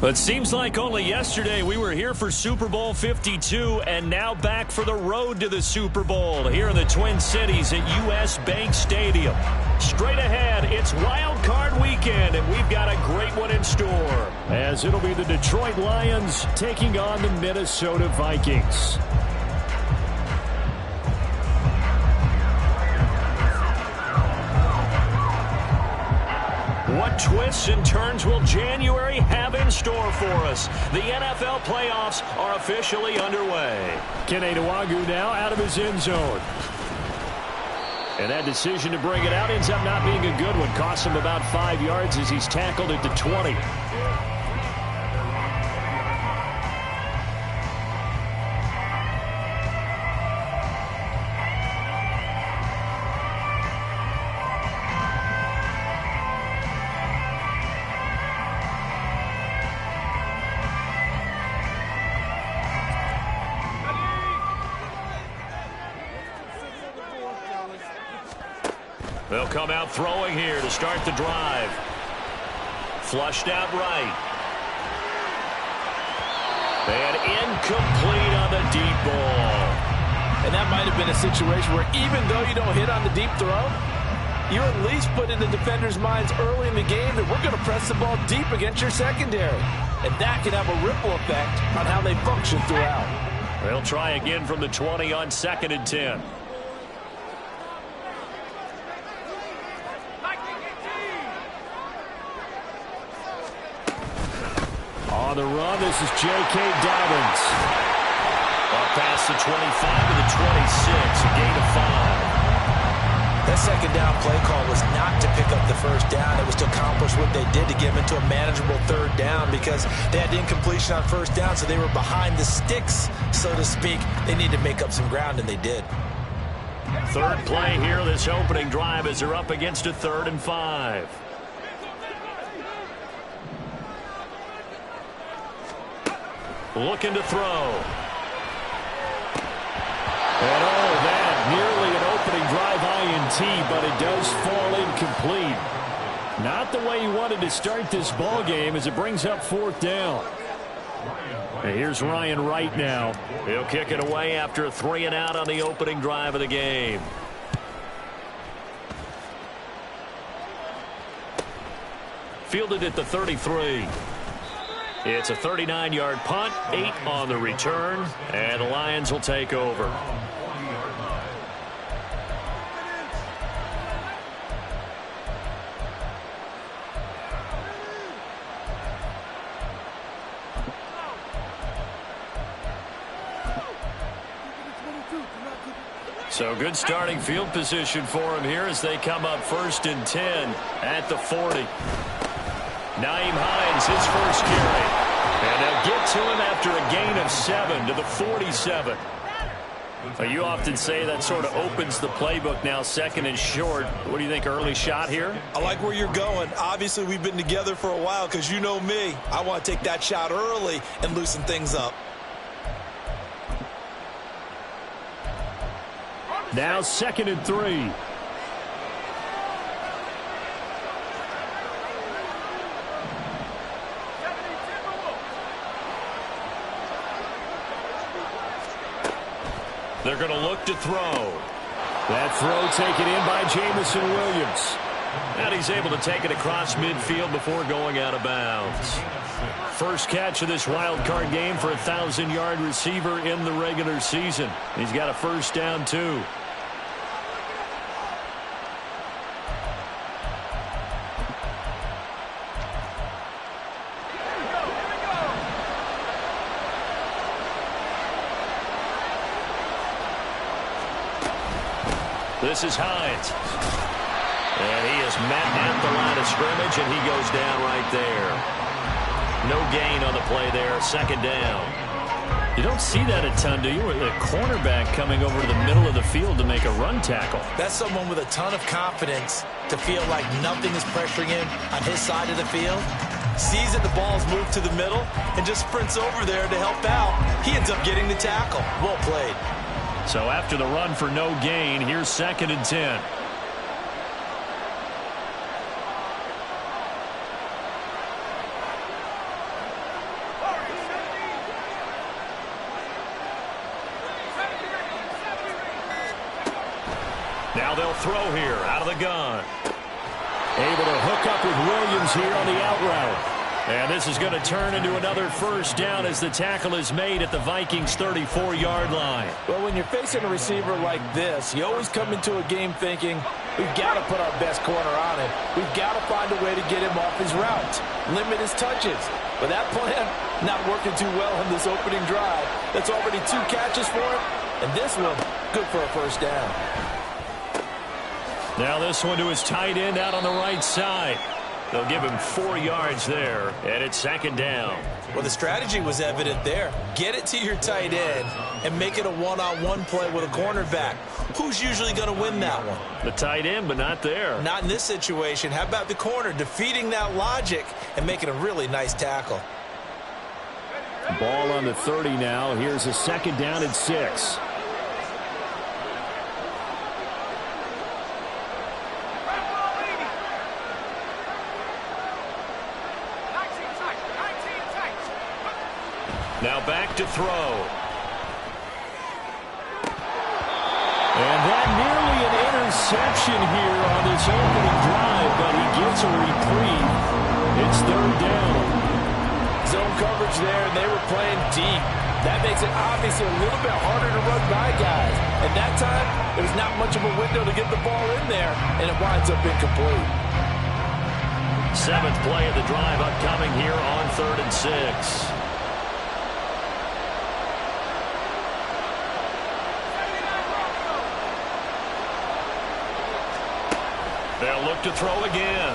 It seems like only yesterday we were here for Super Bowl 52 and now back for the road to the Super Bowl here in the Twin Cities at U.S. Bank Stadium. Straight ahead, it's Wildcard weekend, and we've got a great one in store, as it'll be the Detroit Lions taking on the Minnesota Vikings. What twists and turns will January have in store for us? The NFL playoffs are officially underway. Kene Nwangwu now out of his end zone. And that decision to bring it out ends up not being a good one. Costs him about 5 yards as he's tackled at the 20. They'll come out throwing here to start the drive. Flushed out right. And incomplete on the deep ball. And that might have been a situation where even though you don't hit on the deep throw, you're at least put in the defender's minds early in the game that we're going to press the ball deep against your secondary. And that can have a ripple effect on how they function throughout. They'll try again from the 20 on 2nd and 10. On the run, this is J.K. Dobbins. Up past the 25 to the 26, a gain of 5. That second down play call was not to pick up the first down. It was to accomplish what they did to get them into a manageable 3rd down because they had incompletion on 1st down, so they were behind the sticks, so to speak. They needed to make up some ground, and they did. 3rd play here, this opening drive, as they're up against a 3rd and 5. Looking to throw. And that nearly an opening drive INT, but it does fall incomplete. Not the way he wanted to start this ball game as it brings up 4th down. And here's Ryan Wright now. He'll kick it away after a 3 and out on the opening drive of the game. Fielded at the 33. It's a 39-yard punt, 8 on the return, and the Lions will take over. So good starting field position for him here as they come up 1st and 10 at the 40. Nyheim Hines, his first carry. And they'll get to him after a gain of 7 to the 47. You often say that sort of opens the playbook now, 2nd and short. What do you think, early shot here? I like where you're going. Obviously, we've been together for a while because you know me. I want to take that shot early and loosen things up. Now 2nd and 3. They're going to look to throw. That throw taken in by Jamison Williams. And he's able to take it across midfield before going out of bounds. First catch of this wild card game for a 1,000-yard receiver in the regular season. He's got a 1st down, too. This is Hines. And he is met at the line of scrimmage, and he goes down right there. No gain on the play there, 2nd down. You don't see that a ton, do you? With a cornerback coming over to the middle of the field to make a run tackle. That's someone with a ton of confidence to feel like nothing is pressuring him on his side of the field. Sees that the ball's moved to the middle and just sprints over there to help out. He ends up getting the tackle. Well played. So after the run for no gain, here's 2nd and 10. Now they'll throw here out of the gun. Able to hook up with Williams here on the out route. And this is going to turn into another first down as the tackle is made at the Vikings' 34-yard line. Well, when you're facing a receiver like this, you always come into a game thinking, we've got to put our best corner on him. We've got to find a way to get him off his route, limit his touches. But that plan not working too well in this opening drive. That's already 2 catches for him, and this one, good for a first down. Now this one to his tight end out on the right side. They'll give him 4 yards there, and it's second down. Well, the strategy was evident there. Get it to your tight end and make it a one-on-one play with a cornerback. Who's usually going to win that one? The tight end, but not there. Not in this situation. How about the corner defeating that logic and making a really nice tackle? Ball on the 30 now. Here's a second down and 6. Now back to throw. And that nearly an interception here on this opening drive, but he gets a reprieve. It's third down. Zone coverage there, and they were playing deep. That makes it obviously a little bit harder to run by guys. And that time, there was not much of a window to get the ball in there, and it winds up incomplete. 7th play of the drive upcoming here on 3rd and 6. They'll look to throw again.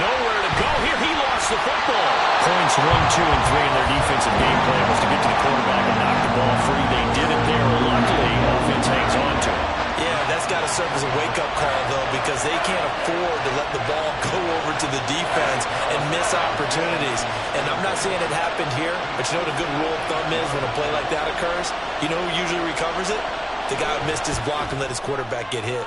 Nowhere to go here. He lost the football. Points 1, 2, and 3 in their defensive game plan was to get to the quarterback and knock the ball free. They did it there. Luckily, offense hangs on to it. Yeah, that's got to serve as a wake-up call, though, because they can't afford to let the ball go over to the defense and miss opportunities. And I'm not saying it happened here, but you know what a good rule of thumb is when a play like that occurs? You know who usually recovers it? The guy who missed his block and let his quarterback get hit.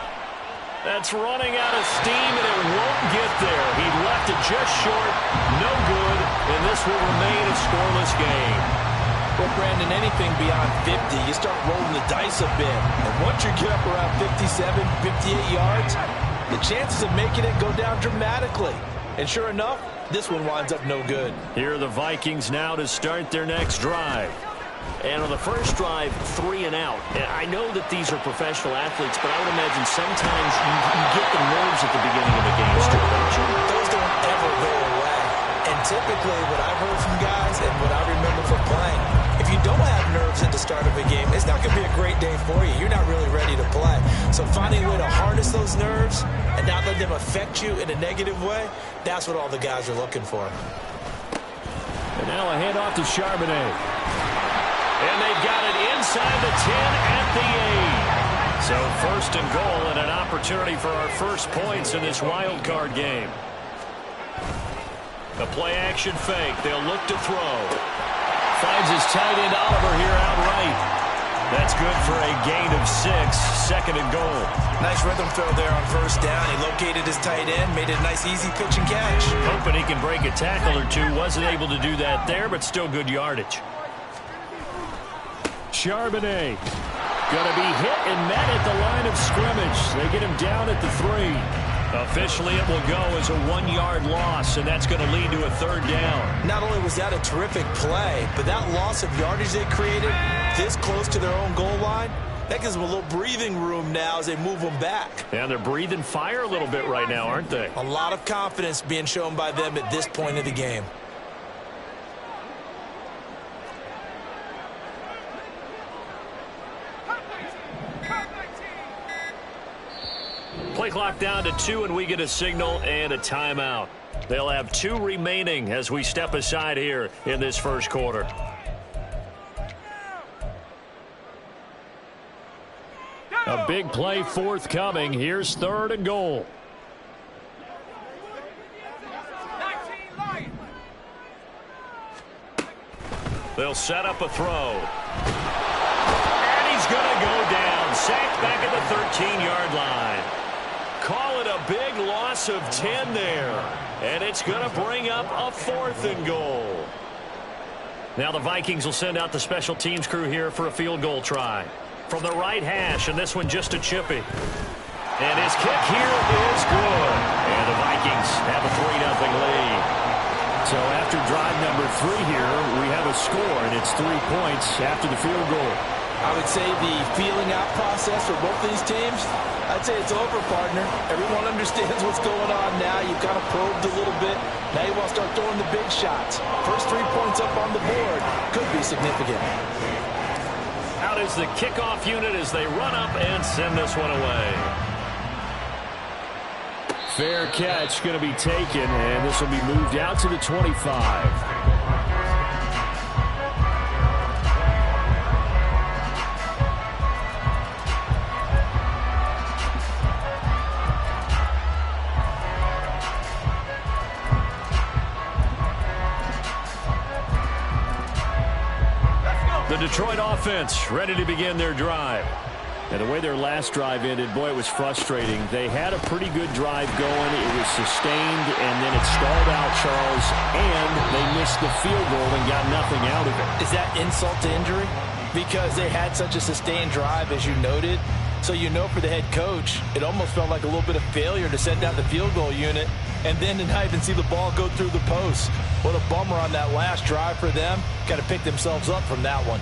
That's running out of steam, and it won't get there. He left it just short, no good, and this will remain a scoreless game. Well, Brandon, anything beyond 50, you start rolling the dice a bit. And once you get up around 57, 58 yards, the chances of making it go down dramatically. And sure enough, this one winds up no good. Here are the Vikings now to start their next drive. And on the first drive, 3 and out. And I know that these are professional athletes, but I would imagine sometimes you get the nerves at the beginning of the game, still, don't you? Those don't ever go away. And typically what I've heard from guys and what I remember from playing, if you don't have nerves at the start of a game, it's not going to be a great day for you. You're not really ready to play. So finding a way to harness those nerves and not let them affect you in a negative way, that's what all the guys are looking for. And now a handoff to Charbonnet. And they've got it inside the 10 at the 8. So first and goal and an opportunity for our first points in this wild card game. A play-action fake. They'll look to throw. Finds his tight end Oliver here outright. That's good for a gain of 6. Second and goal. Nice rhythm throw there on first down. He located his tight end, made it a nice easy pitch and catch. Hoping he can break a tackle or two. Wasn't able to do that there, but still good yardage. Charbonnet going to be hit and met at the line of scrimmage. They get him down at the 3. Officially, it will go as a 1-yard loss, and that's going to lead to a third down. Not only was that a terrific play, but that loss of yardage they created this close to their own goal line, that gives them a little breathing room now as they move them back. And they're breathing fire a little bit right now, aren't they? A lot of confidence being shown by them at this point of the game. Play clock down to 2, and we get a signal and a timeout. They'll have 2 remaining as we step aside here in this first quarter. A big play forthcoming. Here's 3rd and goal. They'll set up a throw. And he's going to go down. Sacked back at the 13-yard line. Call it a big loss of 10 there. And it's going to bring up a 4th and goal. Now the Vikings will send out the special teams crew here for a field goal try. From the right hash, and this one just a chippy. And his kick here is good. And the Vikings have a 3-0 lead. So after drive number 3 here, we have a score, and it's 3 points after the field goal. I would say the feeling out process for both these teams, I'd say it's over, partner. Everyone understands what's going on now. You've kind of probed a little bit. Now you want to start throwing the big shots. First 3 points up on the board could be significant. Out is the kickoff unit as they run up and send this one away. Fair catch going to be taken, and this will be moved out to the 25. The Detroit offense ready to begin their drive. And the way their last drive ended, boy, it was frustrating. They had a pretty good drive going. It was sustained, and then it stalled out, Charles, and they missed the field goal and got nothing out of it. Is that insult to injury? Because they had such a sustained drive, as you noted. So you know for the head coach, it almost felt like a little bit of failure to send out the field goal unit and then to not even see the ball go through the post. What a bummer on that last drive for them. Got to pick themselves up from that one.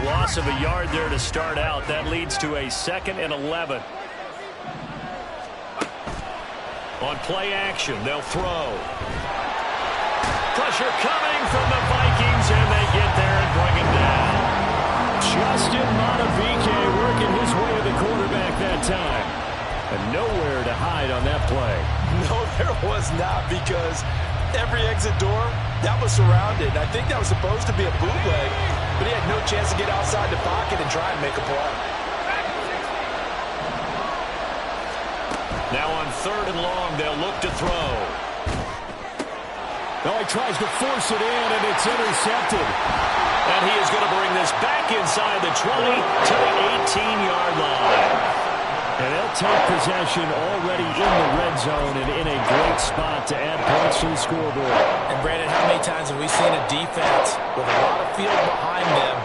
Loss of a yard there to start out. That leads to a 2nd and 11. On play action, they'll throw. Pressure coming from the Vikings, and they get there and bring him down. Justin Madubuike working his way to the quarterback that time. And nowhere to hide on that play. No, there was not, because every exit door, that was surrounded. I think that was supposed to be a bootleg, but he had no chance to get outside the pocket and try and make a play. Now on 3rd and long, they'll look to throw. Oh, he tries to force it in, and it's intercepted. And he is going to bring this back inside the 20 to the 18-yard line. And they'll take possession already in the red zone and in a great spot to add points to the scoreboard. And, Brandon, how many times have we seen a defense with a lot of field behind them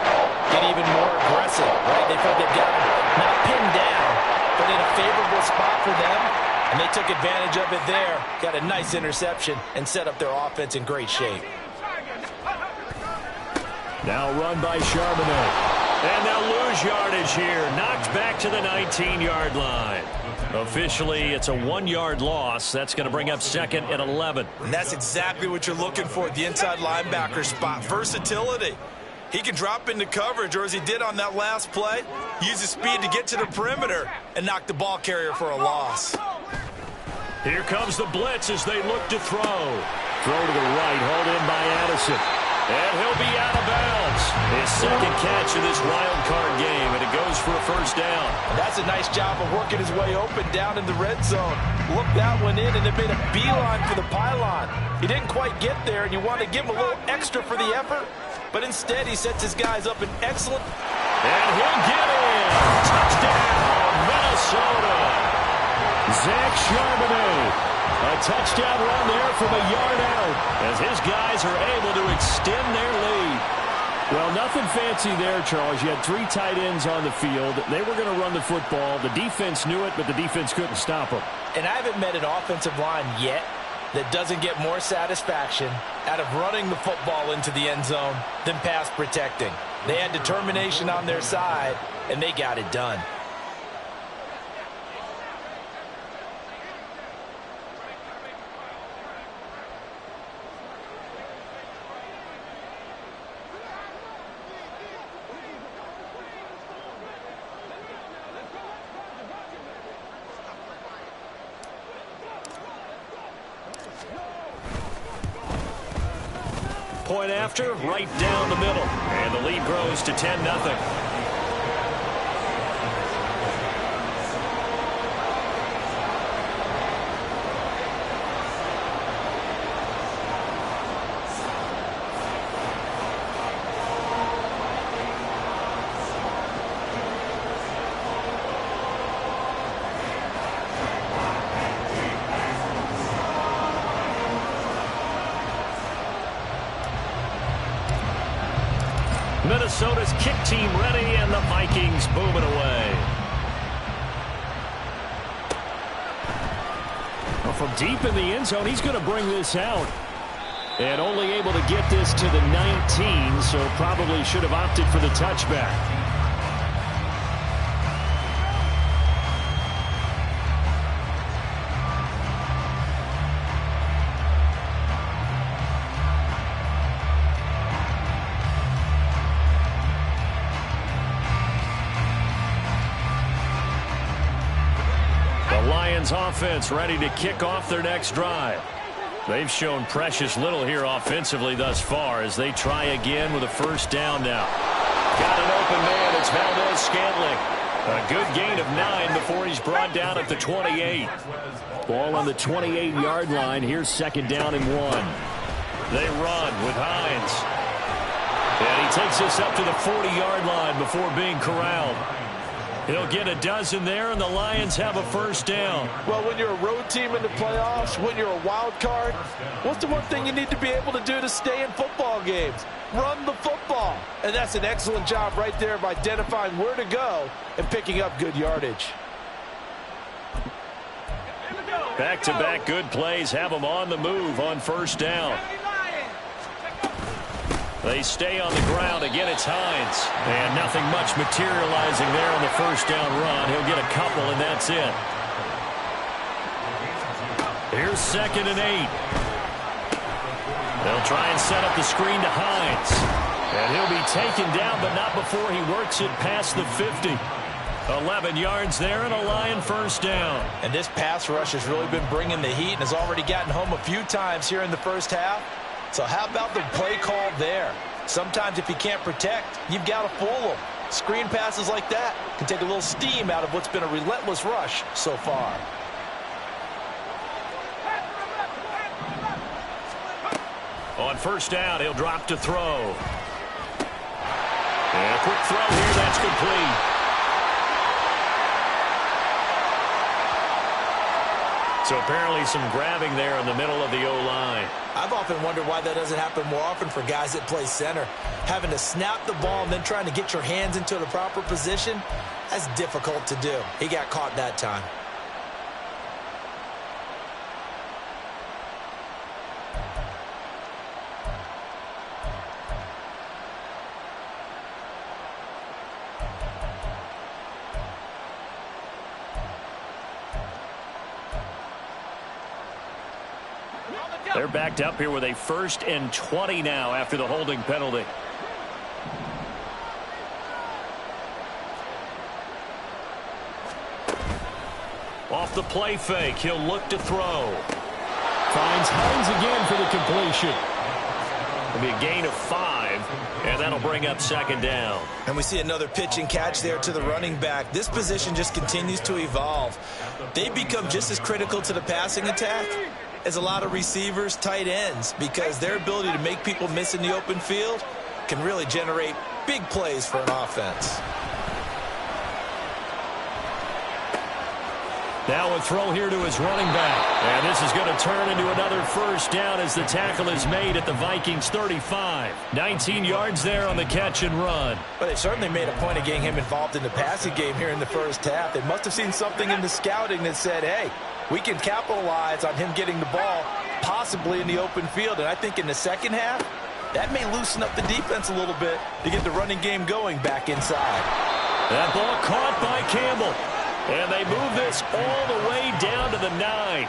get even more aggressive, right? They felt they've got them not pinned down, but in a favorable spot for them, and they took advantage of it there. Got a nice interception and set up their offense in great shape. Now run by Charbonnet. And they'll lose yardage here. Knocked back to the 19-yard line. Officially, it's a 1-yard loss. That's going to bring up 2nd and 11. And that's exactly what you're looking for at the inside linebacker spot. Versatility. He can drop into coverage, or as he did on that last play, use his speed to get to the perimeter and knock the ball carrier for a loss. Here comes the blitz as they look to throw. Throw to the right, hauled in by Addison. And he'll be out of bounds. His 2nd catch of this wild card game, and it goes for a 1st down. And that's a nice job of working his way open down in the red zone. Looked that one in, and it made a beeline for the pylon. He didn't quite get there, and you want to give him a little extra for the effort, but instead he sets his guys up in excellent. And he'll get in. Touchdown, Minnesota. Zach Charbonnet. A touchdown run there from a yard out as his guys are able to extend their lead. Well, nothing fancy there, Charles. You had 3 tight ends on the field. They were going to run the football. The defense knew it, but the defense couldn't stop them. And I haven't met an offensive line yet that doesn't get more satisfaction out of running the football into the end zone than pass protecting. They had determination on their side, and they got it done. Point after, right down the middle. And the lead grows to 10-0. Minnesota's kick team ready, and the Vikings booming away. Well, from deep in the end zone, he's going to bring this out. And only able to get this to the 19, so probably should have opted for the touchback. The Lions offense ready to kick off their next drive. They've shown precious little here offensively thus far as they try again with a first down now. Got an open man. It's Valdez-Scantling. A good gain of 9 before he's brought down at the 28. Ball on the 28-yard line. Here's second down and 1. They run with Hines. And he takes this up to the 40-yard line before being corralled. He'll get a dozen there, and the Lions have a first down. Well, when you're a road team in the playoffs, when you're a wild card, what's the one thing you need to be able to do to stay in football games? Run the football. And that's an excellent job right there of identifying where to go and picking up good yardage. Back-to-back good plays have them on the move on first down. They stay on the ground. Again, it's Hines. And nothing much materializing there on the first down run. He'll get a couple, and that's it. Here's second and 8. They'll try and set up the screen to Hines. And he'll be taken down, but not before he works it past the 50. 11 yards there and a Lion first down. And this pass rush has really been bringing the heat and has already gotten home a few times here in the first half. So how about the play call there? Sometimes if you can't protect, you've got to fool them. Screen passes like that can take a little steam out of what's been a relentless rush so far. On first down, he'll drop to throw. And a quick throw here, that's complete. So apparently some grabbing there in the middle of the O-line. I've often wondered why that doesn't happen more often for guys that play center. Having to snap the ball and then trying to get your hands into the proper position, that's difficult to do. He got caught that time. They're backed up here with a 1st and 20 now after the holding penalty. Off the play fake, he'll look to throw. Finds Hines again for the completion. It'll be a gain of 5, and that'll bring up second down. And we see another pitch and catch there to the running back. This position just continues to evolve. They become just as critical to the passing attack as a lot of receivers, tight ends, because their ability to make people miss in the open field can really generate big plays for an offense. Now a throw here to his running back. And this is going to turn into another first down as the tackle is made at the Vikings 35. 19 yards there on the catch and run. But they certainly made a point of getting him involved in the passing game here in the first half. They must have seen something in the scouting that said, hey, we can capitalize on him getting the ball possibly in the open field. And I think in the second half, that may loosen up the defense a little bit to get the running game going back inside. That ball caught by Campbell. And they move this all the way down to the 9.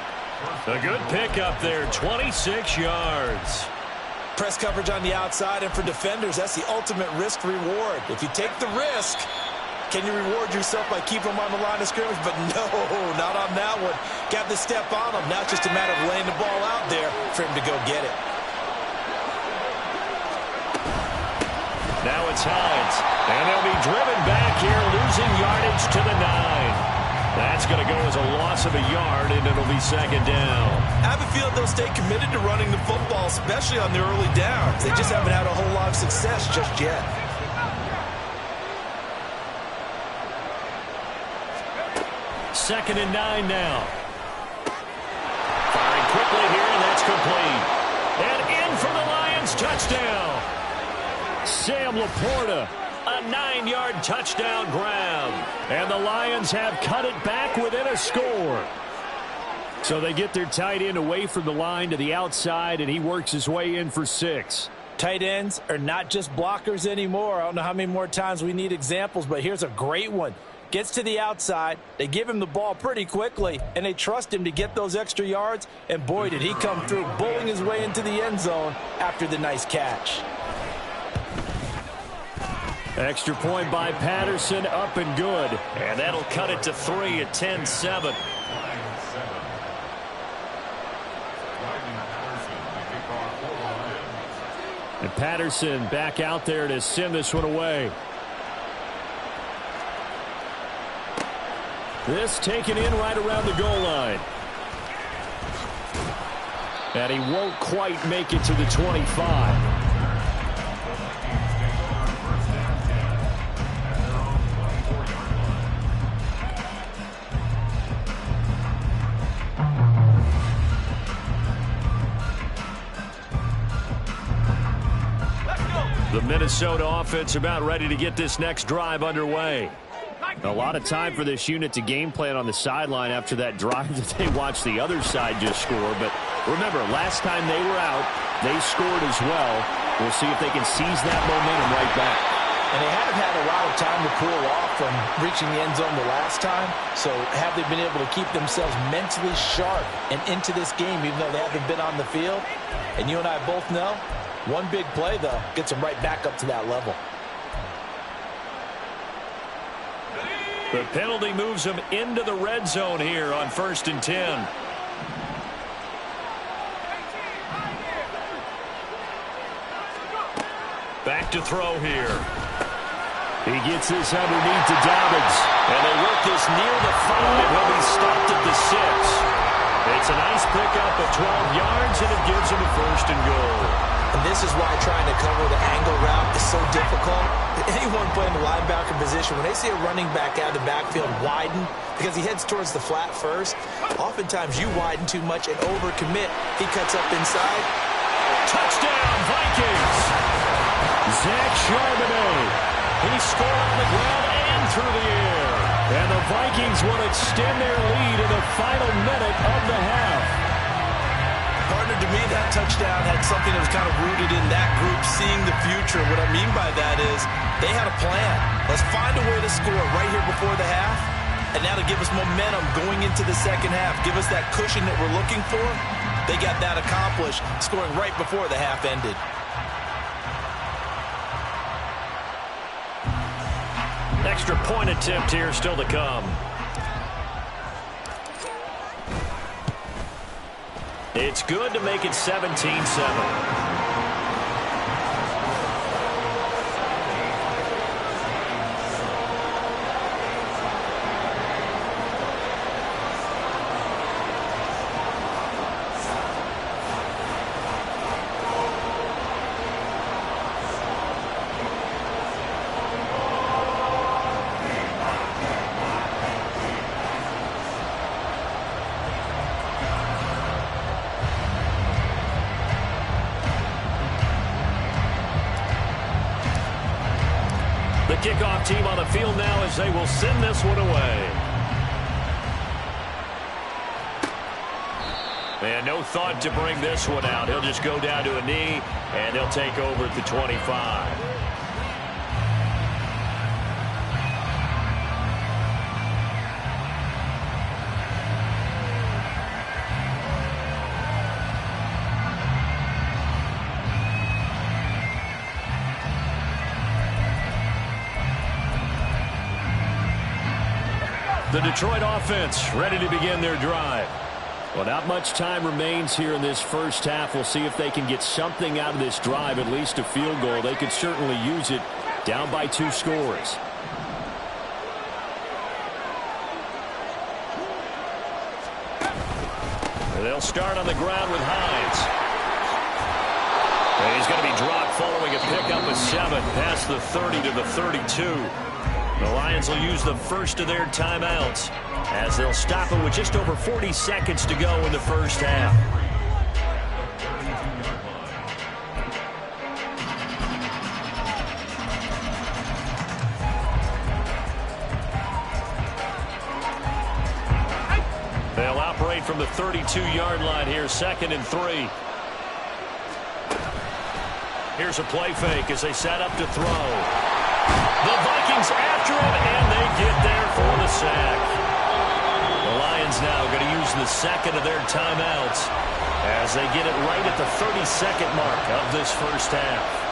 A good pickup there, 26 yards. Press coverage on the outside, and for defenders, that's the ultimate risk-reward. If you take the risk, can you reward yourself by keeping them on the line of scrimmage? But no, not on that one. Got the step on him. Now it's just a matter of laying the ball out there for him to go get it. Now it's Hines. And they'll be driven back here, losing yardage to the 9. That's going to go as a loss of a yard, and it'll be second down. I have a feeling they'll stay committed to running the football, especially on the early downs. They just haven't had a whole lot of success just yet. Second and 9 now. Firing quickly here, and that's complete. And in for the Lions, touchdown. Sam Laporta. A 9-yard touchdown grab. And the Lions have cut it back within a score. So they get their tight end away from the line to the outside, and he works his way in for 6. Tight ends are not just blockers anymore. I don't know how many more times we need examples, but here's a great one. Gets to the outside, they give him the ball pretty quickly, and they trust him to get those extra yards, and boy, did he come through, bowling his way into the end zone after the nice catch. Extra point by Patterson, up and good. And that'll cut it to 3 at 10-7. And Patterson back out there to send this one away. This taken in right around the goal line. And he won't quite make it to the 25. The Minnesota offense about ready to get this next drive underway. A lot of time for this unit to game plan on the sideline after that drive that they watched the other side just score. But remember, last time they were out, they scored as well. We'll see if they can seize that momentum right back. And they haven't had a lot of time to cool off from reaching the end zone the last time. So have they been able to keep themselves mentally sharp and into this game even though they haven't been on the field? And you and I both know, one big play, though, gets them right back up to that level. The penalty moves them into the red zone here on 1st and 10. Back to throw here. He gets this underneath to Dobbins. And they work this near the 5. He'll be stopped at the 6. It's a nice pickup of 12 yards, and it gives them a 1st and goal. And this is why trying to cover the angle route is so difficult. Anyone playing the linebacker position, when they see a running back out of the backfield widen because he heads towards the flat first, oftentimes you widen too much and overcommit. He cuts up inside. Touchdown, Vikings! Zach Charbonnet. He scored on the ground and through the air. And the Vikings will extend their lead in the final minute of the half. Partner, to me, that touchdown had something that was kind of rooted in that group seeing the future. What I mean by that is they had a plan. Let's find a way to score right here before the half, and that'll give us momentum going into the second half. Give us that cushion that we're looking for. They got that accomplished, scoring right before the half ended. Extra point attempt here still to come. It's good to make it 17-7. Kickoff team on the field now as they will send this one away. And no thought to bring this one out. He'll just go down to a knee, and they'll take over at the 25. The Detroit offense ready to begin their drive. Well, not much time remains here in this first half. We'll see if they can get something out of this drive, at least a field goal. They could certainly use it down by 2 scores. They'll start on the ground with Hines. And he's going to be dropped following a pickup of 7 past the 30 to the 32. The Lions will use the first of their timeouts as they'll stop it with just over 40 seconds to go in the first half. 32-yard line here, 2nd and 3. Here's a play fake as they set up to throw. The Vikings after him, and they get there for the sack. The Lions now going to use the second of their timeouts as they get it right at the 30-second mark of this first half.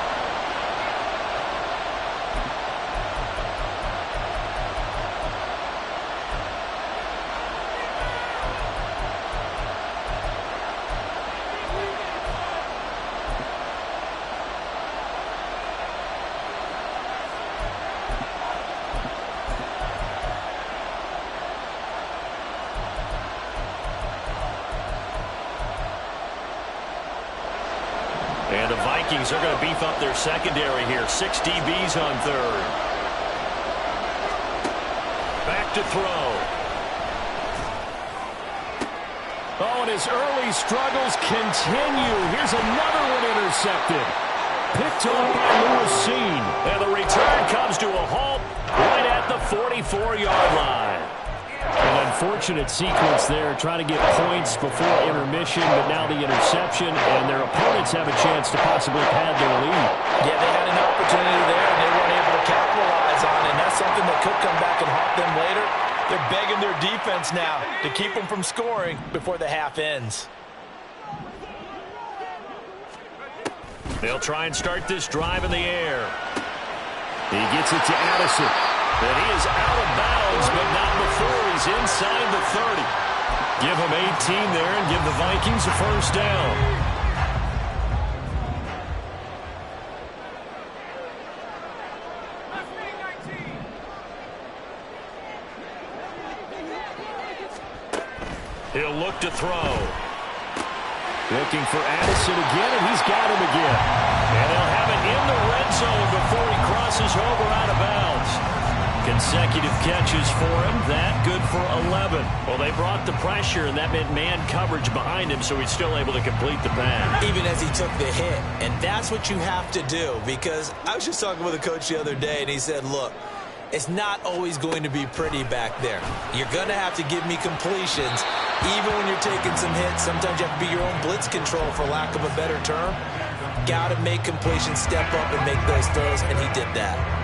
And the Vikings are going to beef up their secondary here. 6 DBs on third. Back to throw. Oh, and his early struggles continue. Here's another one intercepted. Picked off by Lewis. And the return comes to a halt right at the 44-yard line. An unfortunate sequence there, trying to get points before intermission, but now the interception, and their opponents have a chance to possibly pad their lead. Yeah, they had an opportunity there, and they weren't able to capitalize on it, and that's something that could come back and haunt them later. They're begging their defense now to keep them from scoring before the half ends. They'll try and start this drive in the air. He gets it to Addison. And he is out of bounds, but not before he's inside the 30. Give him 18 there and give the Vikings a first down. He'll look to throw. Looking for Addison again, and he's got him again. And they'll have it in the red zone before he crosses over out of bounds. Consecutive catches for him. That good for 11. Well, they brought the pressure, and that meant man coverage behind him, so he's still able to complete the pass. Even as he took the hit. And that's what you have to do, because I was just talking with a coach the other day, and he said, look, it's not always going to be pretty back there. You're going to have to give me completions. Even when you're taking some hits, sometimes you have to be your own blitz control, for lack of a better term. Got to make completions, step up and make those throws, and he did that.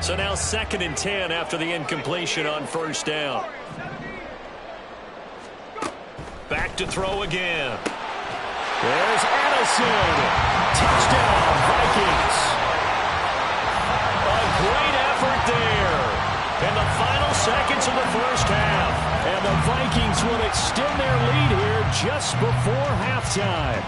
So now 2nd and 10 after the incompletion on first down. Back to throw again. There's Addison. Touchdown, Vikings. A great effort there. In the final seconds of the first half. And the Vikings will extend their lead here just before halftime.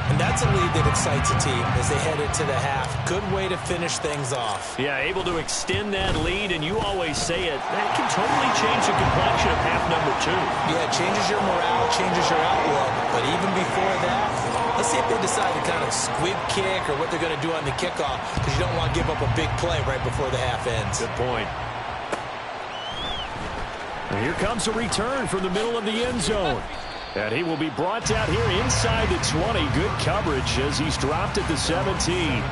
And that's a lead that excites a team as they head into the half. Good way to finish things off. Yeah, able to extend that lead, and you always say it, that can totally change the complexion of half number 2. Yeah, it changes your morale, changes your outlook. But even before that, let's see if they decide to kind of squib kick or what they're going to do on the kickoff, because you don't want to give up a big play right before the half ends. Good point. And here comes a return from the middle of the end zone. And he will be brought out here inside the 20. Good coverage as he's dropped at the 17.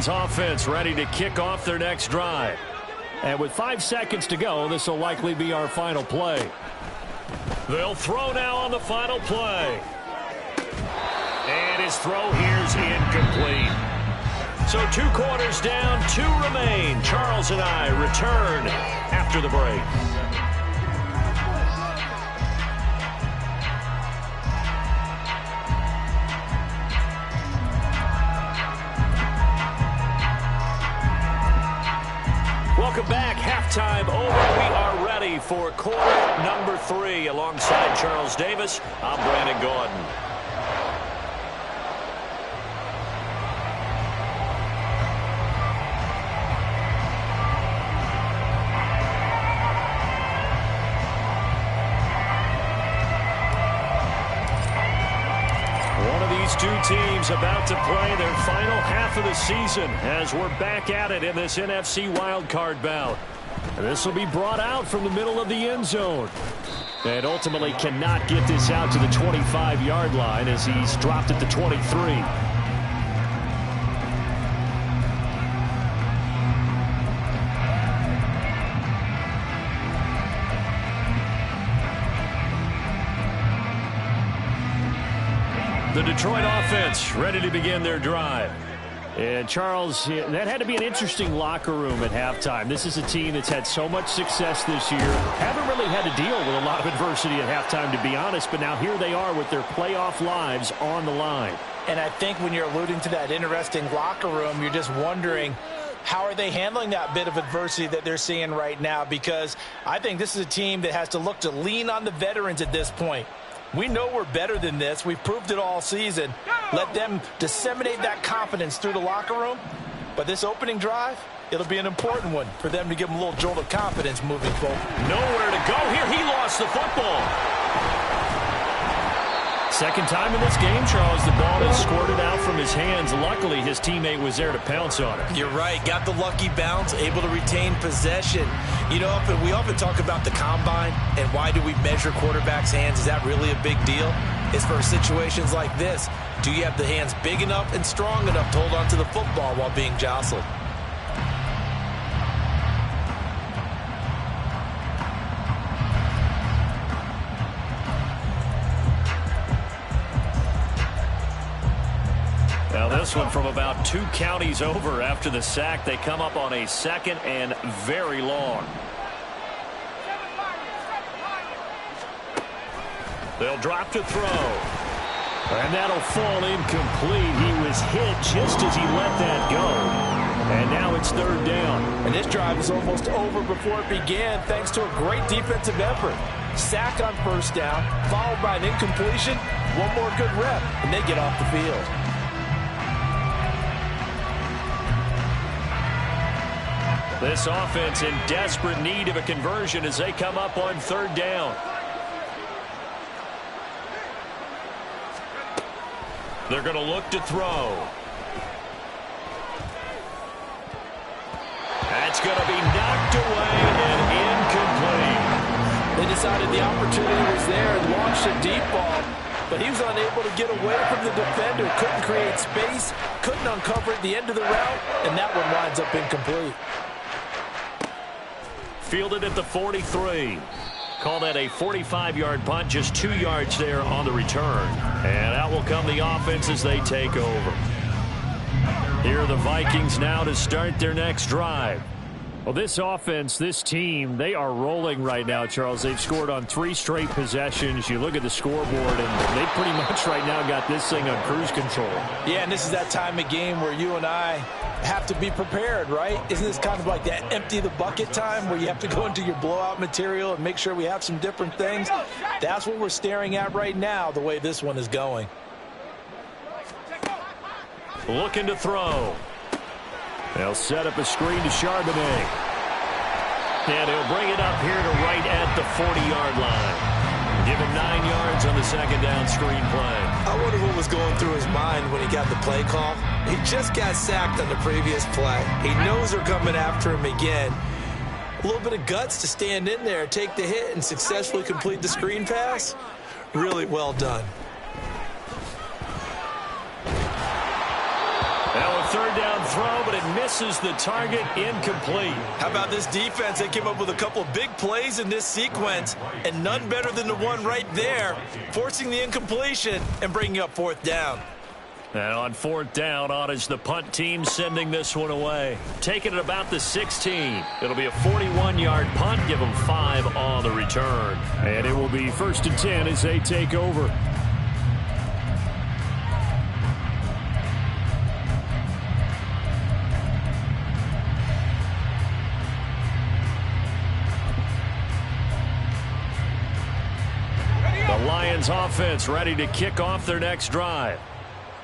Offense ready to kick off their next drive. And with 5 seconds to go, this will likely be our final play. They'll throw now on the final play. And his throw here's incomplete. So 2 quarters down, 2 remain. Charles and I return after the break. Welcome back. Halftime over. We are ready for quarter number 3. Alongside Charles Davis, I'm Brandon Gordon. teams about to play their final half of the season as we're back at it in this NFC wildcard bout. This will be brought out from the middle of the end zone. And ultimately cannot get this out to the 25-yard line as he's dropped at the 23. The Detroit offense ready to begin their drive. And, Charles, that had to be an interesting locker room at halftime. This is a team that's had so much success this year. Haven't really had to deal with a lot of adversity at halftime, to be honest. But now here they are with their playoff lives on the line. And I think when you're alluding to that interesting locker room, you're just wondering, how are they handling that bit of adversity that they're seeing right now? Because I think this is a team that has to look to lean on the veterans at this point. We know we're better than this. We've proved it all season. Let them disseminate that confidence through the locker room. But this opening drive, it'll be an important one for them to give them a little jolt of confidence moving forward. Nowhere to go here. He lost the football. Second time in this game, Charles, the ball is squirted out from his hands. Luckily, his teammate was there to pounce on it. You're right. Got the lucky bounce, able to retain possession. You know, we often talk about the combine and why do we measure quarterbacks' hands. Is that really a big deal? It's for situations like this. Do you have the hands big enough and strong enough to hold on to the football while being jostled? Now this one from about 2 counties over after the sack. They come up on a second and very long. They'll drop to throw. And that'll fall incomplete. He was hit just as he let that go. And now it's third down. And this drive is almost over before it began thanks to a great defensive effort. Sack on first down, followed by an incompletion. One more good rep, and they get off the field. This offense in desperate need of a conversion as they come up on third down. They're going to look to throw. That's going to be knocked away and incomplete. They decided the opportunity was there and launched a deep ball, but he was unable to get away from the defender. Couldn't create space, couldn't uncover at the end of the route, and that one winds up incomplete. Fielded at the 43. Call that a 45-yard punt, just 2 yards there on the return. And out will come the offense as they take over. Here are the Vikings now to start their next drive. Well, this offense, this team, they are rolling right now, Charles. They've scored on 3 straight possessions. You look at the scoreboard, and they pretty much right now got this thing on cruise control. Yeah, and this is that time of game where you and I have to be prepared, right? Isn't this kind of like that empty the bucket time where you have to go into your blowout material and make sure we have some different things? That's what we're staring at right now, the way this one is going. Looking to throw. They'll set up a screen to Charbonnet. And he'll bring it up here to right at the 40-yard line. Give him 9 yards on the second down screen play. I wonder what was going through his mind when he got the play call. He just got sacked on the previous play. He knows they're coming after him again. A little bit of guts to stand in there, take the hit, and successfully complete the screen pass. Really well done. Now a third down throw, but it misses the target, incomplete. How about this defense? They came up with a couple of big plays in this sequence, and none better than the one right there, forcing the incompletion and bringing up fourth down. And on fourth down, on is the punt team sending this one away. Taking it about the 16. It'll be a 41-yard punt. Give them 5 on the return. And it will be 1st and 10 as they take over. The Lions offense ready to kick off their next drive.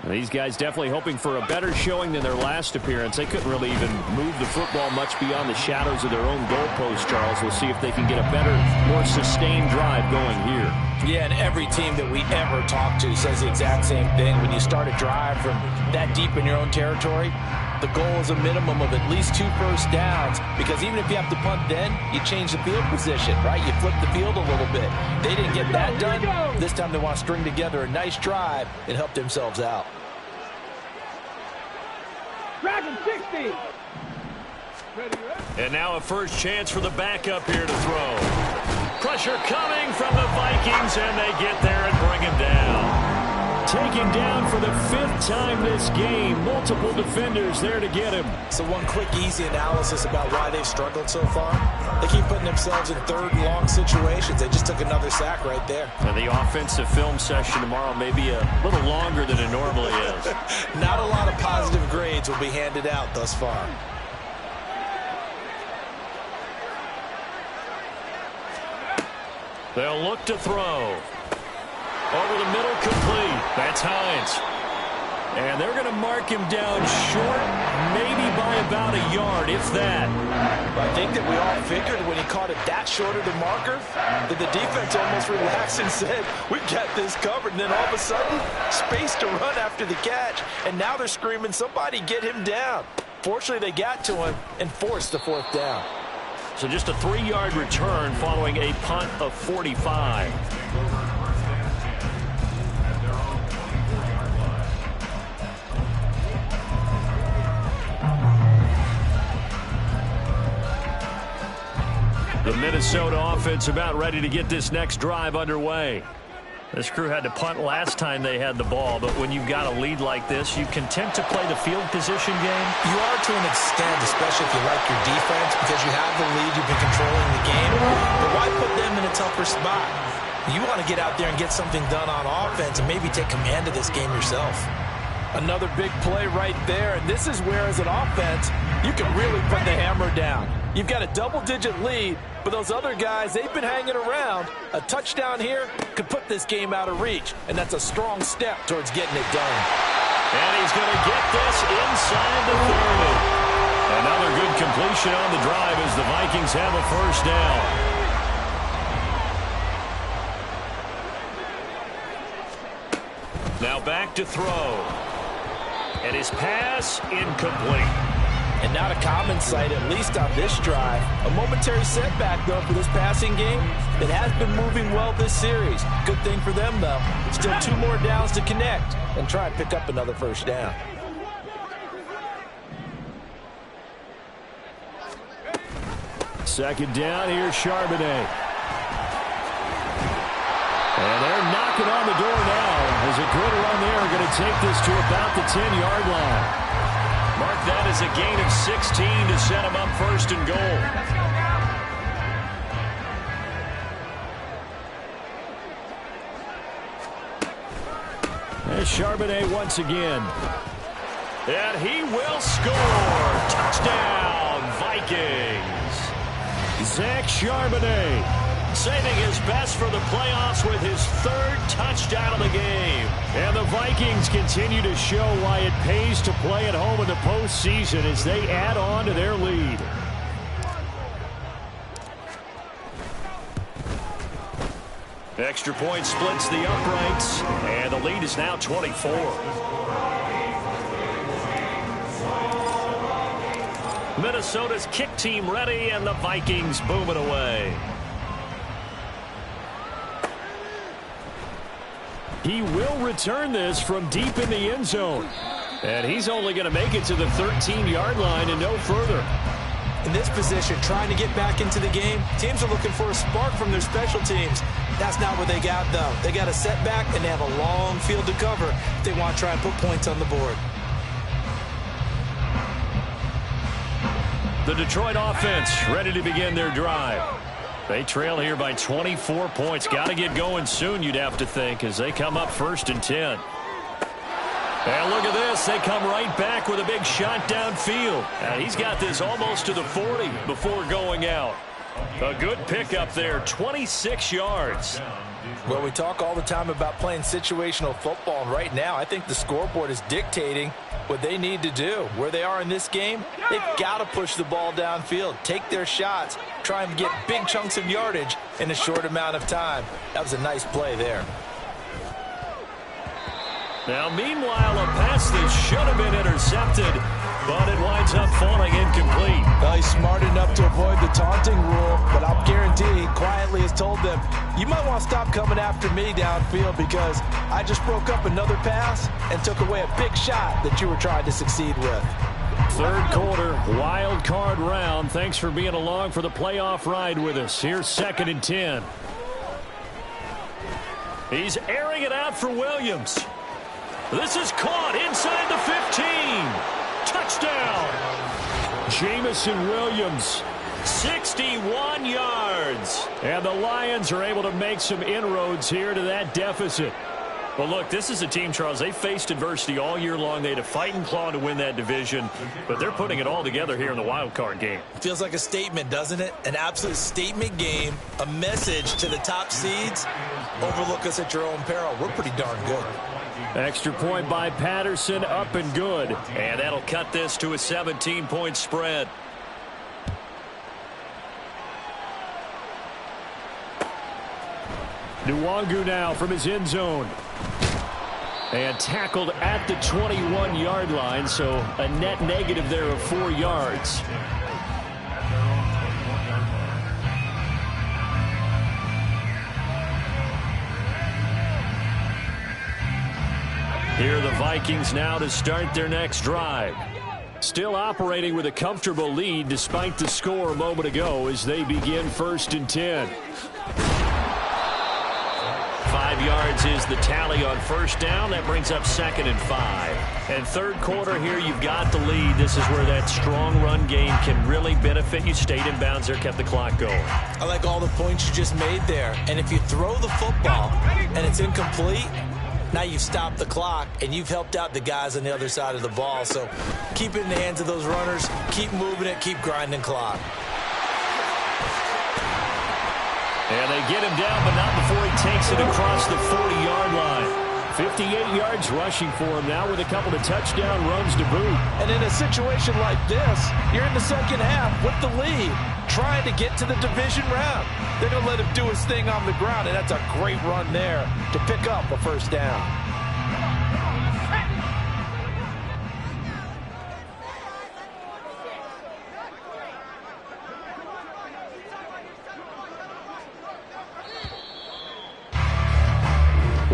These guys definitely hoping for a better showing than their last appearance. They couldn't really even move the football much beyond the shadows of their own goalpost, Charles. We'll see if they can get a better, more sustained drive going here. Yeah, and every team that we ever talk to says the exact same thing. When you start a drive from that deep in your own territory, the goal is a minimum of at least 2 first downs, because even if you have to punt then, you change the field position, right? You flip the field a little bit. They didn't get that done. This time they want to string together a nice drive and help themselves out. Dragon 60. And now a first chance for the backup here to throw. Pressure coming from the Vikings, and they get there and bring him down. Taken down for the 5th time this game. Multiple defenders there to get him. So one quick, easy analysis about why they've struggled so far. They keep putting themselves in 3rd and long situations. They just took another sack right there. And the offensive film session tomorrow may be a little longer than it normally is. Not a lot of positive grades will be handed out thus far. They'll look to throw. Over the middle, complete. That's Hines. And they're going to mark him down short, maybe by about a yard, if that. I think that we all figured when he caught it that short of the marker that the defense almost relaxed and said, we got this covered. And then all of a sudden, space to run after the catch. And now they're screaming, somebody get him down. Fortunately, they got to him and forced the 4th down. So just a 3-yard return following a punt of 45. The Minnesota offense about ready to get this next drive underway. This crew had to punt last time they had the ball, but when you've got a lead like this, you content to play the field position game? You are to an extent, especially if you like your defense, because you have the lead, you've been controlling the game. But why put them in a tougher spot? You want to get out there and get something done on offense and maybe take command of this game yourself. Another big play right there, and this is where, as an offense, you can really put the hammer down. You've got a double-digit lead, but those other guys, they've been hanging around. A touchdown here could put this game out of reach, and that's a strong step towards getting it done. And he's going to get this inside the 30. Another good completion on the drive as the Vikings have a first down. Now back to throw. And his pass incomplete. And not a common sight, at least on this drive. A momentary setback, though, for this passing game. It has been moving well this series. Good thing for them, though. Still 2 more downs to connect and try and pick up another first down. Second down, here's Charbonnet. And they're knocking on the door now as a good run there. Going to take this to about the 10-yard line. Mark that as a gain of 16 to set him up 1st and goal. There's Charbonnet once again. And he will score. Touchdown, Vikings. Zach Charbonnet saving his best for the playoffs with his 3rd touchdown of the game. And the Vikings continue to show why it pays to play at home in the postseason as they add on to their lead. Extra point splits the uprights, and the lead is now 24. Minnesota's kick team ready, and the Vikings boom it away. He will return this from deep in the end zone. And he's only going to make it to the 13-yard line and no further. In this position, trying to get back into the game, teams are looking for a spark from their special teams. That's not what they got, though. They got a setback, and they have a long field to cover if they want to try and put points on the board. The Detroit offense ready to begin their drive. They trail here by 24 points. Got to get going soon, you'd have to think, as they come up 1st and 10. And look at this. They come right back with a big shot downfield. And he's got this almost to the 40 before going out. A good pickup there, 26 yards. Well, we talk all the time about playing situational football, and right now I think the scoreboard is dictating what they need to do. Where they are in this game, they've got to push the ball downfield, take their shots, try and get big chunks of yardage in a short amount of time. That was a nice play there. Now, meanwhile, a pass that should have been intercepted, but it winds up falling incomplete. Well, he's smart enough to avoid the taunting rule, but I'll guarantee he quietly has told them, you might want to stop coming after me downfield because I just broke up another pass and took away a big shot that you were trying to succeed with. Third quarter, wild card round. Thanks for being along for the playoff ride with us. Here's 2nd and 10. He's airing it out for Williams. This is caught inside the 15. Touchdown. Jamison Williams, 61 yards. And the Lions are able to make some inroads here to that deficit. Well, look, this is a team, Charles, they faced adversity all year long. They had to fight and claw to win that division, but they're putting it all together here in the wild card game. Feels like a statement, doesn't it? An absolute statement game, a message to the top seeds. Overlook us at your own peril. We're pretty darn good. Extra point by Patterson, up and good. And that'll cut this to a 17-point spread. Nwangu now from his end zone. And tackled at the 21-yard line, so a net negative there of 4 yards. Here are the Vikings now to start their next drive. Still operating with a comfortable lead despite the score a moment ago as they begin 1st and 10. 5 yards is the tally on first down. That brings up 2nd and 5. And third quarter here, you've got the lead. This is where that strong run game can really benefit you. Stayed in bounds there, kept the clock going. I like all the points you just made there. And if you throw the football and it's incomplete, now you've stopped the clock and you've helped out the guys on the other side of the ball. So keep it in the hands of those runners. Keep moving it. Keep grinding clock. And they get him down, but not before he takes it across the 40-yard line. 58 yards rushing for him now with a couple of touchdown runs to boot. And in a situation like this, you're in the second half with the lead, trying to get to the division round. They're going to let him do his thing on the ground, and that's a great run there to pick up a first down.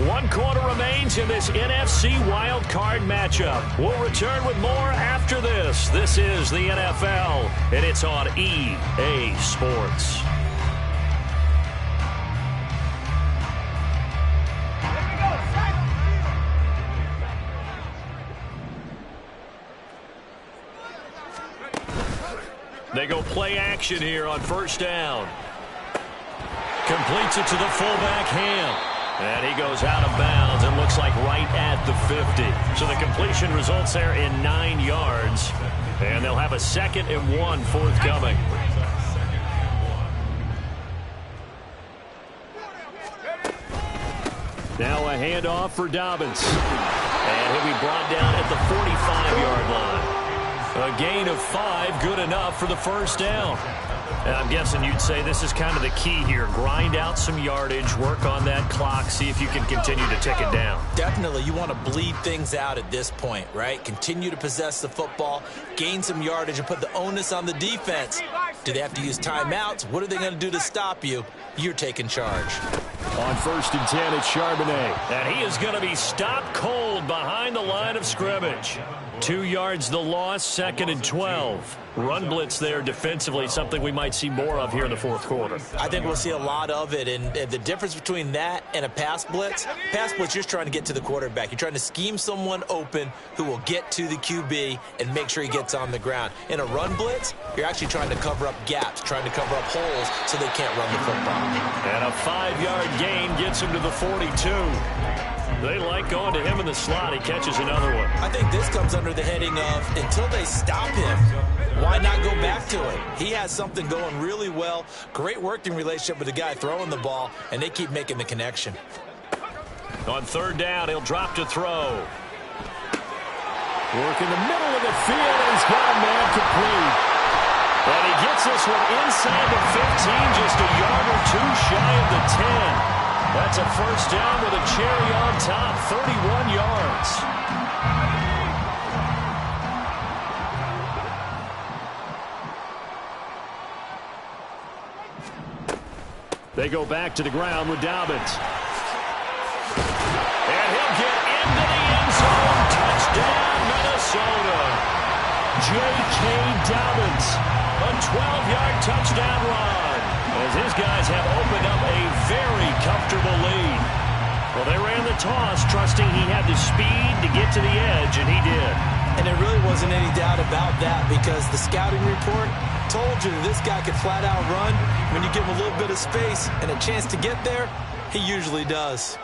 One quarter remains in this NFC wildcard matchup. We'll return with more after this. This is the NFL, and it's on EA Sports. They go play action here on first down. Completes it to the fullback, Ham. And he goes out of bounds and looks like right at the 50. So the completion results there in 9 yards. And they'll have a 2nd and 1 forthcoming. Now a handoff for Dobbins. And he'll be brought down at the 45-yard line. A gain of 5, good enough for the first down. And I'm guessing you'd say this is kind of the key here. Grind out some yardage, work on that clock, see if you can continue to tick it down. Definitely. You want to bleed things out at this point, right? Continue to possess the football, gain some yardage, and put the onus on the defense. Do they have to use timeouts? What are they going to do to stop you? You're taking charge. On 1st and 10, it's Charbonnet. And he is going to be stopped cold behind the line of scrimmage. 2 yards the loss, 2nd and 12. Run blitz there defensively, something we might see more of here in the fourth quarter. I think we'll see a lot of it, and the difference between that and a pass blitz, you're just trying to get to the quarterback. You're trying to scheme someone open who will get to the QB and make sure he gets on the ground. In a run blitz, you're actually trying to cover up gaps, trying to cover up holes so they can't run the football. And a 5-yard gain gets him to the 42. They like going to him in the slot. He catches another one. I think this comes under the heading of until they stop him, why not go back to it? He has something going really well. Great working relationship with the guy throwing the ball, and they keep making the connection. On third down, he'll drop to throw. Work in the middle of the field, and he's got a man complete. And he gets this one inside the 15, just a yard or two shy of the 10. That's a first down with a cherry on top, 31 yards. They go back to the ground with Dobbins. And he'll get into the end zone. Touchdown, Minnesota. J.K. Dobbins, a 12-yard touchdown run, as his guys have opened up a very comfortable lead. Well, they ran the toss, trusting he had the speed to get to the edge, and he did. And there really wasn't any doubt about that, because the scouting report told you that this guy could flat out run. When you give him a little bit of space and a chance to get there, he usually does.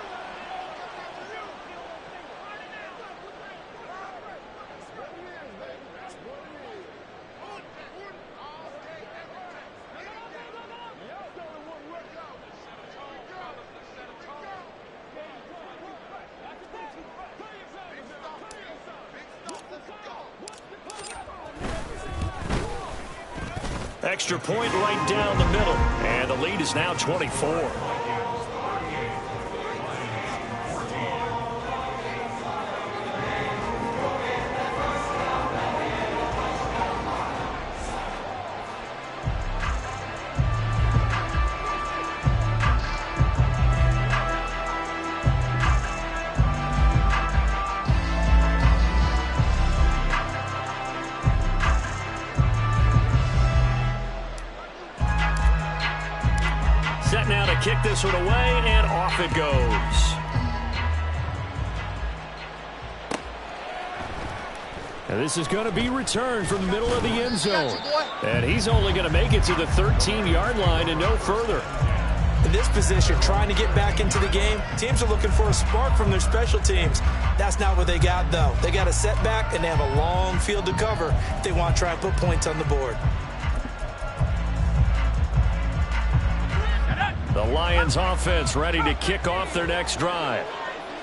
Extra point right down the middle, and the lead is now 24. Now to kick this one away, and off it goes. And this is going to be returned from the middle of the end zone. And he's only going to make it to the 13-yard line and no further. In this position, trying to get back into the game, teams are looking for a spark from their special teams. That's not what they got, though. They got a setback, and they have a long field to cover if they want to try and put points on the board. The Lions offense ready to kick off their next drive.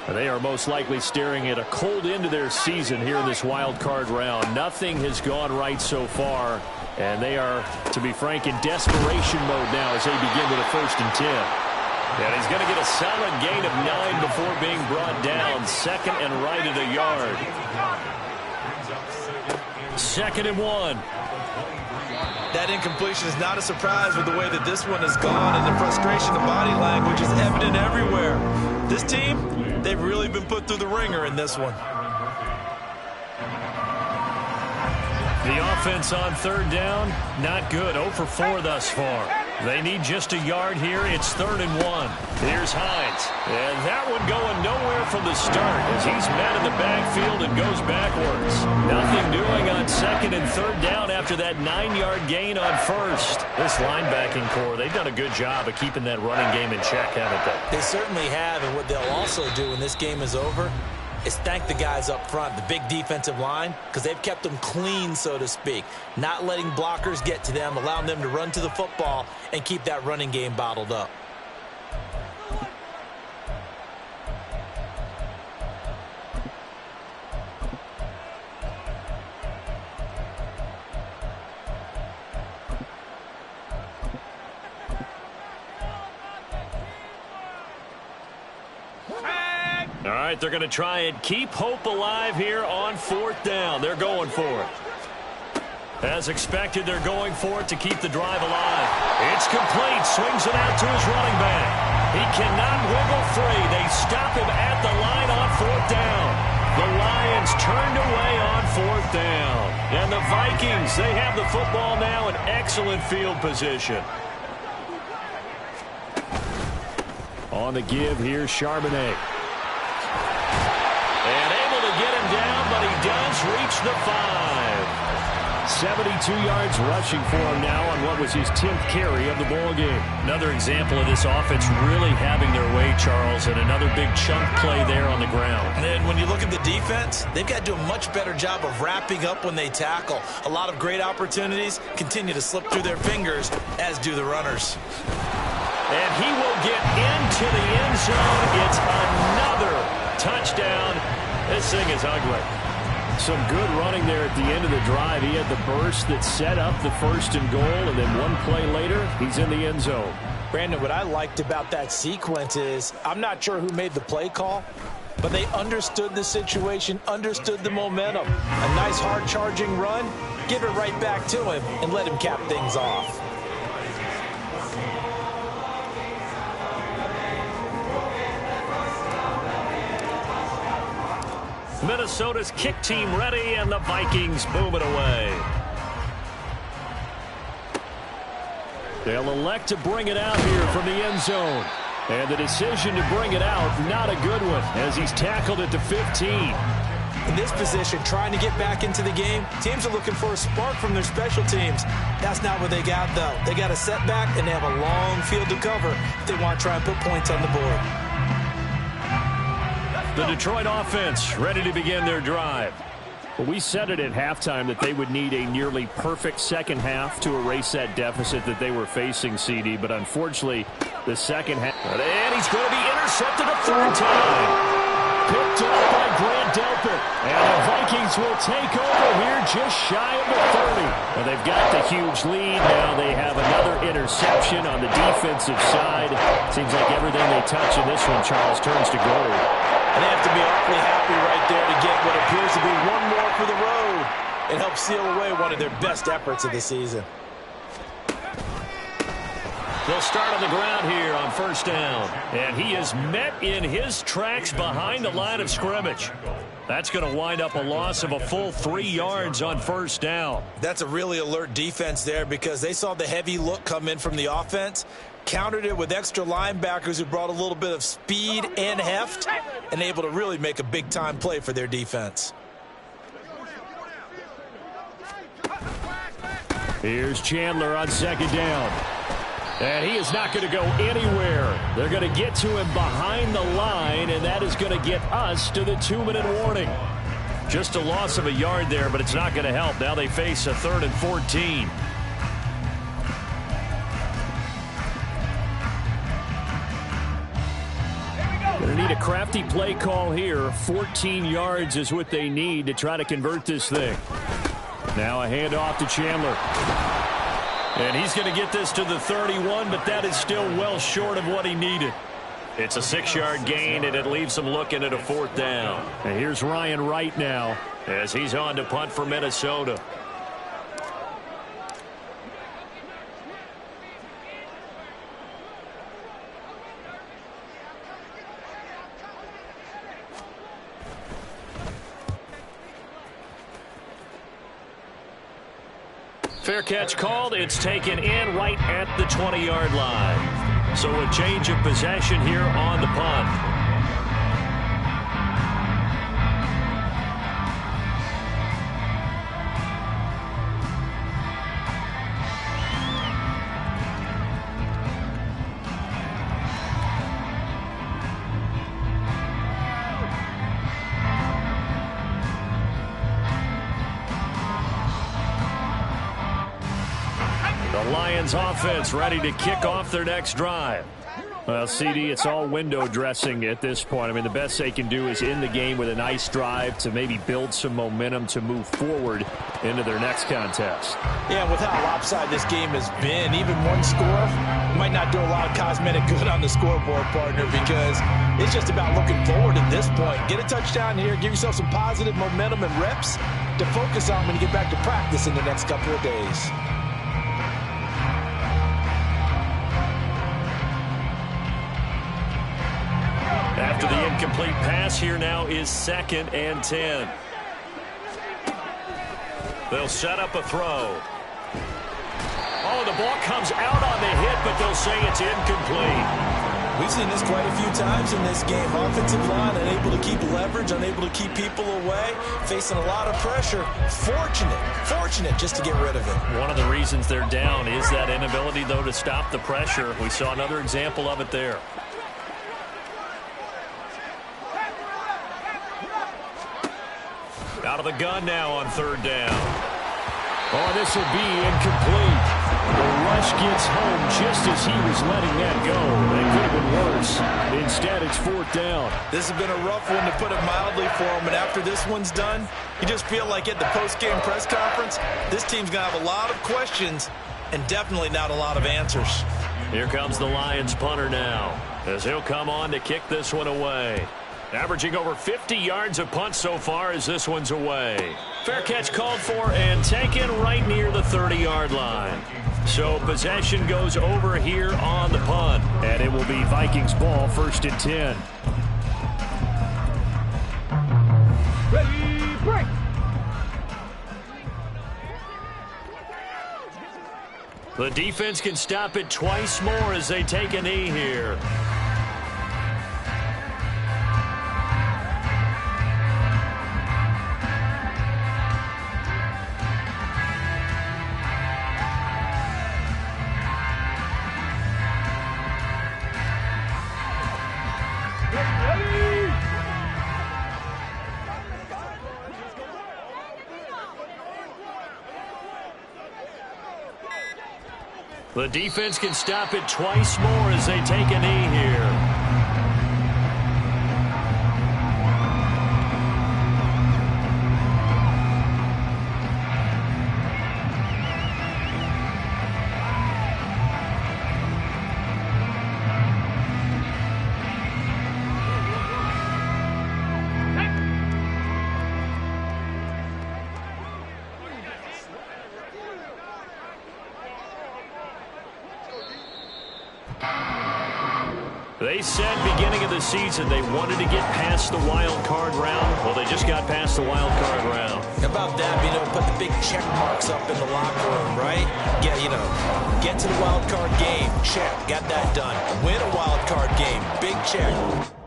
They are most likely staring at a cold end to their season here in this wild card round. Nothing has gone right so far, and they are, to be frank, in desperation mode now as they begin with a 1st and 10. And he's going to get a solid gain of 9 before being brought down. Second and right at a yard. 2nd and 1. That incompletion is not a surprise with the way that this one has gone, and the frustration of body language is evident everywhere. This team, they've really been put through the ringer in this one. The offense on third down, not good. 0 for 4 thus far. They need just a yard here. It's 3rd and 1. Here's Hines. And that one going nowhere from the start as he's met in the backfield and goes backwards. Nothing doing on 2nd and 3rd down after that 9-yard gain on 1st. This linebacking core, they've done a good job of keeping that running game in check, haven't they? They certainly have, and what they'll also do when this game is over is thank the guys up front, the big defensive line, because they've kept them clean, so to speak. Not letting blockers get to them, allowing them to run to the football and keep that running game bottled up. All right, they're going to try and keep hope alive here on 4th down. They're going for it. As expected, they're going for it to keep the drive alive. It's complete. Swings it out to his running back. He cannot wiggle free. They stop him at the line on 4th down. The Lions turned away on 4th down. And the Vikings, they have the football now in excellent field position. On the give, here's Charbonnet. And able to get him down, but he does reach the 5. 72 yards rushing for him now on what was his 10th carry of the ball game. Another example of this offense really having their way, Charles, and another big chunk play there on the ground. And when you look at the defense, they've got to do a much better job of wrapping up when they tackle. A lot of great opportunities continue to slip through their fingers, as do the runners. And he will get into the end zone. It's another touchdown. This thing is ugly. Some good running there at the end of the drive. He had the burst that set up the 1st and goal, and then one play later, he's in the end zone. Brandon, what I liked about that sequence is I'm not sure who made the play call, but they understood the situation, understood the momentum. A nice hard-charging run, give it right back to him, and let him cap things off. Minnesota's kick team ready, and the Vikings boom it away. They'll elect to bring it out here from the end zone. And the decision to bring it out, not a good one, as he's tackled at the 15. In this position, trying to get back into the game, teams are looking for a spark from their special teams. That's not what they got, though. They got a setback, and they have a long field to cover if they want to try and put points on the board. The Detroit offense ready to begin their drive. Well, we said it at halftime that they would need a nearly perfect second half to erase that deficit that they were facing, CD. But unfortunately, the second half. And he's going to be intercepted a 3rd time. Picked up by Grant Delpit. And the Vikings will take over here just shy of the 30. Well, they've got the huge lead. Now they have another interception on the defensive side. Seems like everything they touch in this one, Charles, turns to gold. And they have to be awfully happy right there to get what appears to be one more for the road and help seal away one of their best efforts of the season. They'll start on the ground here on 1st down. And he is met in his tracks behind the line of scrimmage. That's going to wind up a loss of a full 3 yards on 1st down. That's a really alert defense there because they saw the heavy look come in from the offense, countered it with extra linebackers who brought a little bit of speed and heft, and able to really make a big-time play for their defense. Here's Chandler on 2nd down. And he is not going to go anywhere. They're going to get to him behind the line, and that is going to get us to the 2-minute warning. Just a loss of a yard there, but it's not going to help. Now they face a 3rd and 14. Going to need a crafty play call here. 14 yards is what they need to try to convert this thing. Now a handoff to Chandler. And he's going to get this to the 31, but that is still well short of what he needed. It's a 6-yard gain, and it leaves him looking at a 4th down. And here's Ryan Wright now as he's on to punt for Minnesota. Fair catch called. It's taken in right at the 20-yard line. So a change of possession here on the punt. Lions offense ready to kick off their next drive. Well, CD, it's all window dressing at this point. I mean, the best they can do is end the game with a nice drive to maybe build some momentum to move forward into their next contest. Yeah, with how lopsided this game has been, even one score might not do a lot of cosmetic good on the scoreboard, partner, because it's just about looking forward at this point. Get a touchdown here, give yourself some positive momentum and reps to focus on when you get back to practice in the next couple of days. After the incomplete pass, here now is 2nd and 10. They'll set up a throw. Oh, the ball comes out on the hit, but they'll say it's incomplete. We've seen this quite a few times in this game. Offensive line unable to keep leverage, unable to keep people away, facing a lot of pressure. Fortunate just to get rid of it. One of the reasons they're down is that inability, though, to stop the pressure. We saw another example of it there. Out of the gun now on third down. Oh, this will be incomplete. The rush gets home just as he was letting that go. It could have been worse. Instead, it's fourth down. This has been a rough one, to put it mildly, for him. And after this one's done, you just feel like at the post-game press conference, this team's going to have a lot of questions and definitely not a lot of answers. Here comes the Lions punter now, as he'll come on to kick this one away. Averaging over 50 yards a punt so far as this one's away. Fair catch called for and taken right near the 30-yard line. So possession goes over here on the punt. And it will be Vikings ball, 1st and 10. Ready, break. The defense can stop it twice more as they take a knee here. The defense can stop it twice more as they take a knee here. They said beginning of the season they wanted to get past the wild card round. Well, they just got past the wild card round. How about that? You know, put the big check marks up in the locker room, right? Yeah, you know, get to the wild card game. Check. Got that done. Win a wild card game. Big check.